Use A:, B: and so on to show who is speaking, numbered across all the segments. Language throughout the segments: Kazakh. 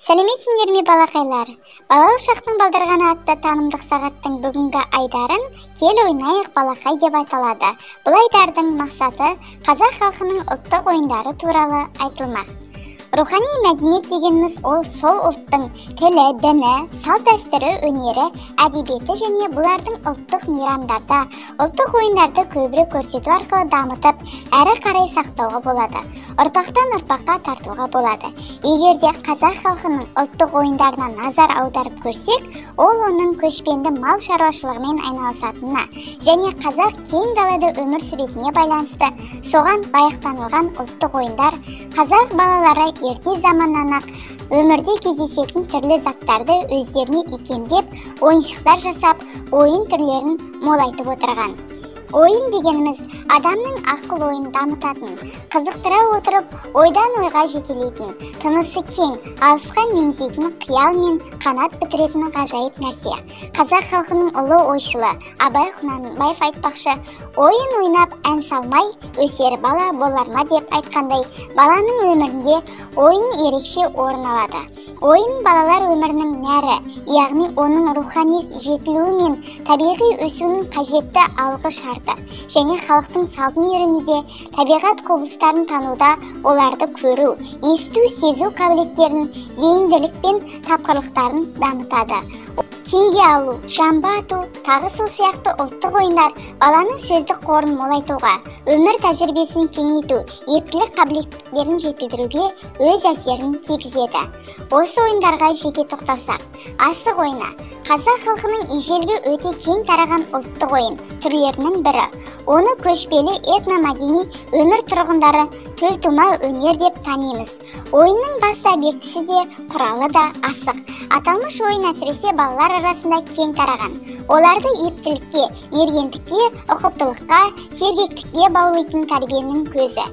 A: Сәлеметсіңдер ме балақайлар? Балалық шақтың балдырғаны атты танымдық сағаттың бүгінгі айдарын кел ойнайық балақай деп аталады. Бұл айдардың мақсаты қазақ халқының ұлттық ойындары туралы айтылмақ. Рухани мәдениет дегеніміз ол сол ұлттың тілі, діні, салт-дәстүрі, өнері, әдебиеті және бұлардың ұлттық мейрамдарда, ұлттық ойындарды көбірек көрсету арқылы дамытып, әрі қарай сақтауға болады. Ұрпақтан ұрпаққа тартуға болады. Егер де қазақ халқының ұлттық ойындарына назар аударып көрсек, ол оның көшпенді мал шаруашылығымен айналысатынына және қазақ кең далада өмір сүретініне байланысты соған лайықтанылған ұлттық ойындар қазақ балалары ерте заманнан ақ өмірде кездесетін түрлі заттарды өздеріне икемдеп, ойыншықтар жасап, ойын түрлерін молайтып отырған. Ойын дегеніміз адамның ақыл ойын дамытатын, қызықтыра отырып, ойдан ойға жетелейтін, тынысы кең, алысқа меңзейтін, қиял мен қанат бітіретін ғажайып нәрсе. Қазақ халқының ұлы ойшылы Абай Құнанбаев айтпақшы, ойын ойнап ән салмай, өсер бала болар ма деп айтқандай, баланың өмірінде ойын ерекше орын алады. Ойын балалар өмірінің нәрі, яғни оның рухани жетілуі мен табиғи өсуінің қажетті алғы шарты, және халықтың салтын үйренуде, табиғат құбылыстарын тануда, оларды көру, есту, сезу қабілеттерін, зейінділік пен тапқырлықтарын дамытады. Теңге алу, жамбы ату, тағы сол сияқты ұлттық ойындар баланың сөздік қорын молайтуға, өмір тәжірибесін кеңейту, ептілік қабілеттерін жетілдіруге өз әсерін тигізеді. Осы ойындарға жеке тоқталсақ, асық ойыны қазақ халқының ежелгі өте кең тараған ұлттық ойын түрлерінің бірі. Оны көшпелі этномәдени өмір тұрғындары төлтума өнер деп танимыз. Ойынның басты объектісі де, құралы да асық. Аталмыш ойын әсіресе балалар арасында кең тараған. Оларды ептілікке, мергендікке, ұқыптылыққа, сергектікке баулайтын тәрбиенің көзі.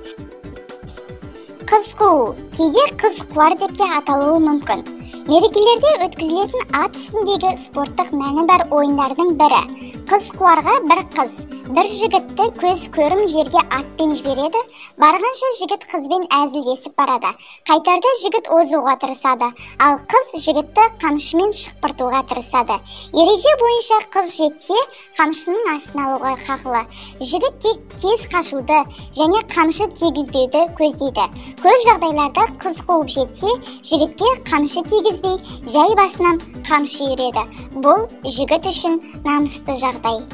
A: Қыз қуу, кейде қыз қуар деп те аталуы мүмкін. Мерекелерде өткізілетін ат үстіндегі спорттық мәні бар ойындардың бірі. Қыз қуарға бір қыз, бір жігітті көз көрім жерге атпен жібереді, барғанша жігіт қызбен әзілдесіп барады. Қайтарда жігіт озуға тырысады, ал қыз жігітті қамшымен шықпыртуға тырысады. Ереже бойынша қыз жетсе, қамшының астына алуға хақылы. Жігіт тез қашуды және қамшы тигізбеуді көздейді. Көп жағдайларда қыз қуып жетсе, жігітке қамшы тигізбей, жай басынан қамшы үйреді. Бұл жігіт үшін намысты жағдай.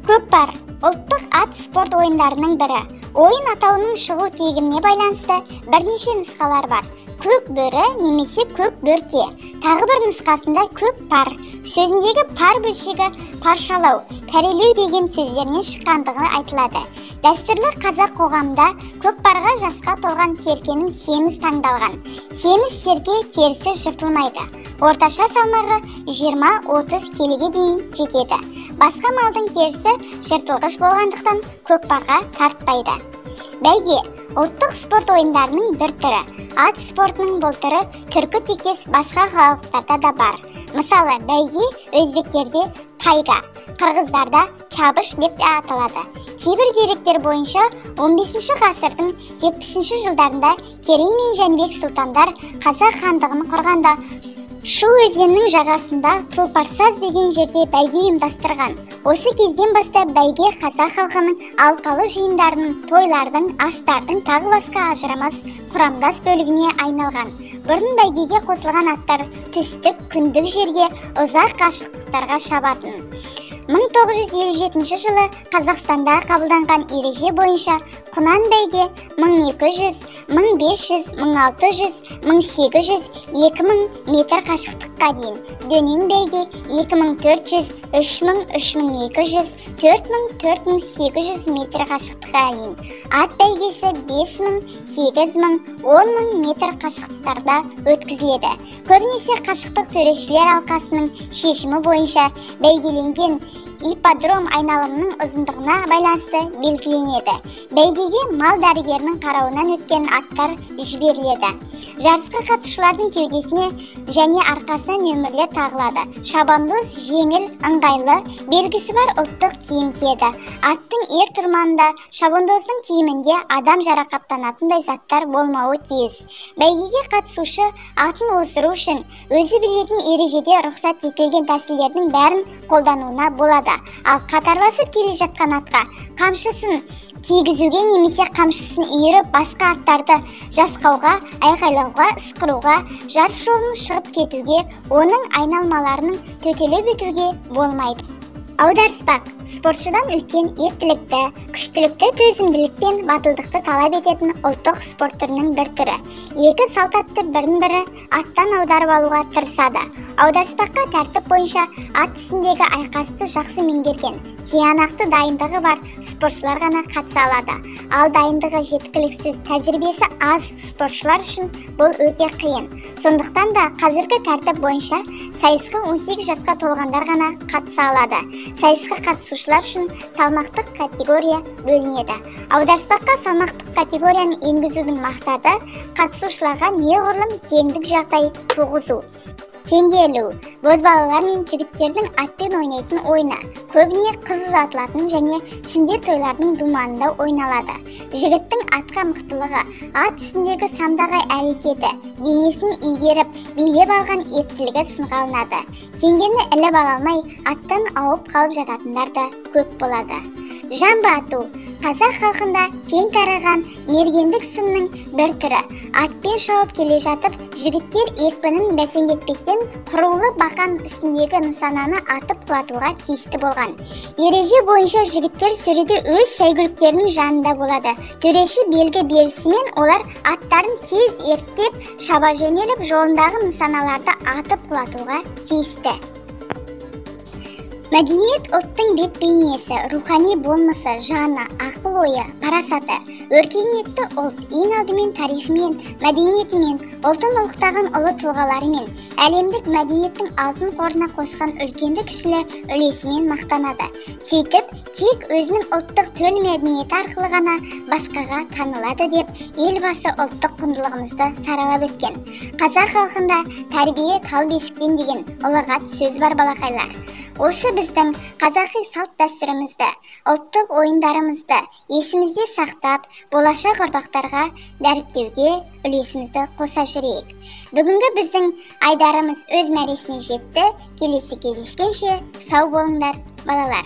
A: Көкпар ұлттық ат спорт ойындарының бірі. Ойын атауының шығу тегіне байланысты бірнеше нұсқалар бар. Көк бөрі немесе көк бөрте. Тағы бір нұсқасында көк пар. Сөзіндегі пар бөлшегі паршалау, пәрелеу деген сөздерінен шыққандығы айтылады. Дәстүрлі қазақ қоғамында көкпарға жасқа толған серкенің семіз таңдалған. Семіз серке терісі жыртылмайды. Орташа салмағы 20-30 келіге дейін жетеді. Басқа малдың терісі жыртылғыш болғандықтан көкпарға тартпайды. Бәйге ұлттық спорт ойындарының бір түрі. Ат спортының бұл түрі түркі тектес басқа халықтарда да бар. Мысалы, бәйге өзбектерде тайга, қырғыздарда чабыш деп те аталады. Кейбір деректер бойынша 15 ғасырдың 70 жылдарында Керей мен Жәнібек сұлтандар қазақ хандығын құрғанда Шу өзенінің жағасында Тұлпарсаз деген жерде бәйге ұйымдастырған. Осы кезден бастап бәйге қазақ халқының алқалы жиындарының, тойлардың, астардың тағы басқа ажырамас құрамдас бөлігіне айналған. Бұрын бәйгеге қосылған аттар түстік, күндік жерге ұзақ қашықтықтарға шабатын. 1957 жылы Қазақстанда қабылданған ереже бойынша құнан бәйге 1200, 1500, 1600, 1800, 2000 метр қашықтыққа дейін, дөнен бәйге 2400, 3000, 3200, 4000, 4800 метр қашықтыққа дейін, ат бәйгесі 5000, 8000, 10000 метр қашықтықтарда өткізіледі. Көбінесе қашықтық төрешілер алқасының шешімі бойынша бәйгеленген ипподром айналымының ұзындығына байланысты белгіленеді. Бәйгеге мал дәрігерінің қарауынан өткен аттар жіберіледі. Жарысқа қатысушылардың кеудесіне және арқасына нөмірлер тағылады. Шабандоз жеңіл, ыңғайлы, белгісі бар ұлттық киім киеді. Аттың ер тұрманында шабандоздың киімінде адам жарақаттанатындай заттар болмауы тиіс. Бәйгеге қатысушы атын оздыру үшін өзі білетін ережеде рұқсат етілген тәсілдердің бәрін қолдануына болады. Ал қатарласып келе жатқан атқа қамшысын тигізуге немесе қамшысын үйіріп басқа аттарды жасқауға, айқайлауға, ысқыруға, жарыс жолын шығып кетуге, оның айналмаларының төтелеп өтуге болмайды. Аударыспақ спортшыдан үлкен ептілікті, күштілікті, төзімділік пен батылдықты талап ететін ұлттық спорт түрінің бір түрі. Екі салт атты бірін-бірі аттан аударып алуға тырысады. Аударыспаққа тәртіп бойынша ат үстіндегі айқасты жақсы меңгерген, тиянақты дайындығы бар спортшылар ғана қатыса алады. Ал дайындығы жеткіліксіз, тәжірибесі аз спортшылар үшін бұл өте қиын. Сондықтан да қазіргі тәртіп бойынша сайысқа 18 жасқа толғандар ғана қатыса алады. Сайысқа қатысушылар үшін салмақтық категория бөлінеді. Аударыспаққа салмақтық категорияны енгізудің мақсаты қатысушыларға неғұрлым теңдік жағдай туғызу. Теңгелу бозбалалар мен жігіттердің атпен ойнайтын ойны, көбіне қыз ұзатылатын және сүндет тойлардың думанында ойналады. Жігіттің атқа мықтылығы, ат үстіндегі самдағай әрекеті, денесін игеріп, билеп алған ептілігі сынға алынады. Теңгені іліп ала алмай, аттан ауып қалып жататындар да көп болады. Жамбы ату қазақ халқында кең тараған мергендік сынның бір түрі. Атпен шауып келе жатып, жігіттер екпінін бәсеңдетпестен құрулы бақан үстіндегі нысананы атып құлатуға тиісті болған. Ереже бойынша жігіттер сөреде өз сәйгүліктерінің жанында болады. Төреші белгі берісімен олар аттарын тез ерттеп, шаба жөнеліп, жолындағы нысаналарды атып құлатуға тиісті. Мәдениет ұлттың бет бейнесі, рухани болмысы, жаны, ақыл-ойы, парасаты. Өркениетті ұлт ең алдымен тарихымен, мәдениетімен, ұлтын ұлықтаған ұлы тұлғаларымен, әлемдік мәдениеттің алтын қорына қосқан үлкенді-кішілі үлесімен мақтанады. Сөйтіп, тек өзінің ұлттық төл мәдениеті арқылы ғана басқаға танылады деп, елбасы ұлттық құндылығымызды саралап өткен. Қазақ халқында тәрбие тал бесіктен деген ұлағат сөз бар балақайлар. Осы біздің қазақи салт дәстүрімізді, ұлттық ойындарымызды есімізде сақтап, болашақ ұрпақтарға дәріптеуге үлесімізді қоса жүрейік. Бүгінгі біздің айдарымыз өз мәресіне жетті. Келесі кездескенше сау болыңдар, балалар.